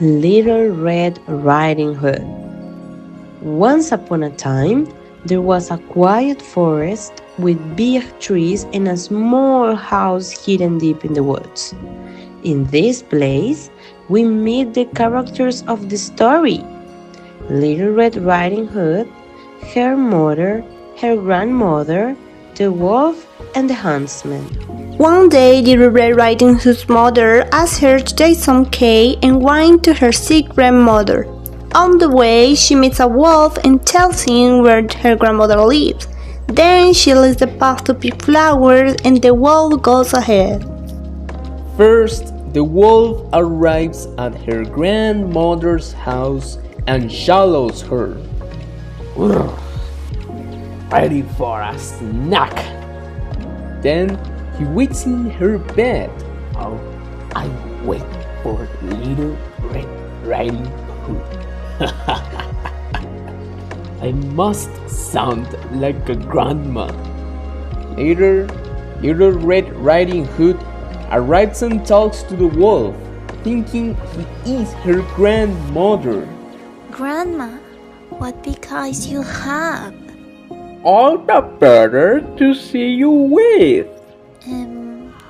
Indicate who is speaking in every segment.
Speaker 1: Little Red Riding Hood. Once upon a time, there was a quiet forest with big trees and a small house hidden deep in the woods. In this place, we meet the characters of the story. Little Red Riding Hood, her mother, her grandmother, the wolf, and the huntsman.
Speaker 2: One day, Little Red Riding Hood's mother asked her to take some cake and wine to her sick grandmother. On the way, she meets a wolf and tells him where her grandmother lives. Then she leads the path to pick flowers and the wolf goes ahead.
Speaker 3: First, the wolf arrives at her grandmother's house and shallows her. Ready for a snack. Then he waits in her bed. Oh, I wait for Little Red Riding Hood. I must sound like a grandma. Later, Little Red Riding Hood arrives and talks to the wolf, thinking he is her grandmother.
Speaker 4: Grandma, what big eyes you have?
Speaker 3: All the better to see you with.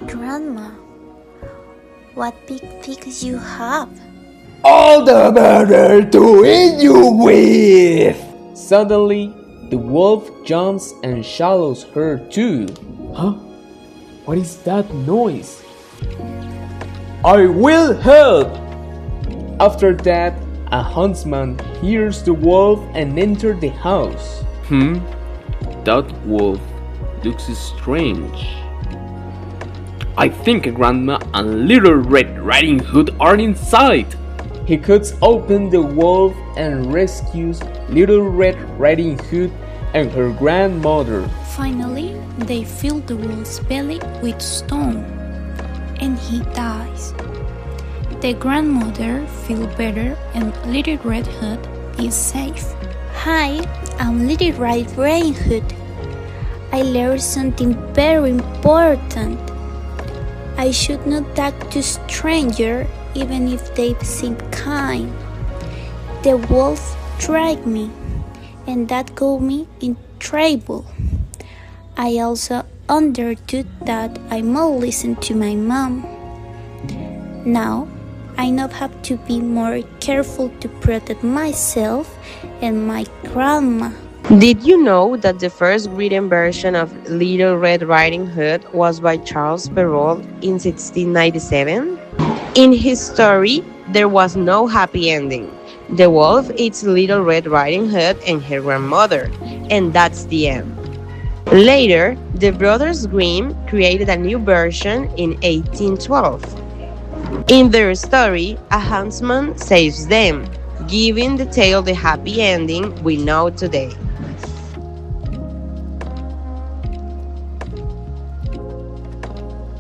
Speaker 4: Grandma, what big feet you have?
Speaker 3: All the better to eat you with. Suddenly, the wolf jumps and shallows her too. Huh? What is that noise? I will help! After that, a huntsman hears the wolf and enters the house. That wolf looks strange. I think Grandma and Little Red Riding Hood are inside. He cuts open the wolf and rescues Little Red Riding Hood and her grandmother.
Speaker 4: Finally, they fill the wolf's belly with stone, and he dies. The grandmother feels better and Little Red Hood is safe. Hi, I'm Little Red Riding Hood. I learned something very important. I should not talk to strangers even if they seem kind. The wolf dragged me, and that got me in trouble. I also understood that I must listen to my mom. Now, I now have to be more careful to protect myself and my grandma.
Speaker 1: Did you know that the first written version of Little Red Riding Hood was by Charles Perrault in 1697? In his story, there was no happy ending. The wolf eats Little Red Riding Hood and her grandmother, and that's the end. Later, the brothers Grimm created a new version in 1812. In their story, a huntsman saves them, giving the tale the happy ending we know today.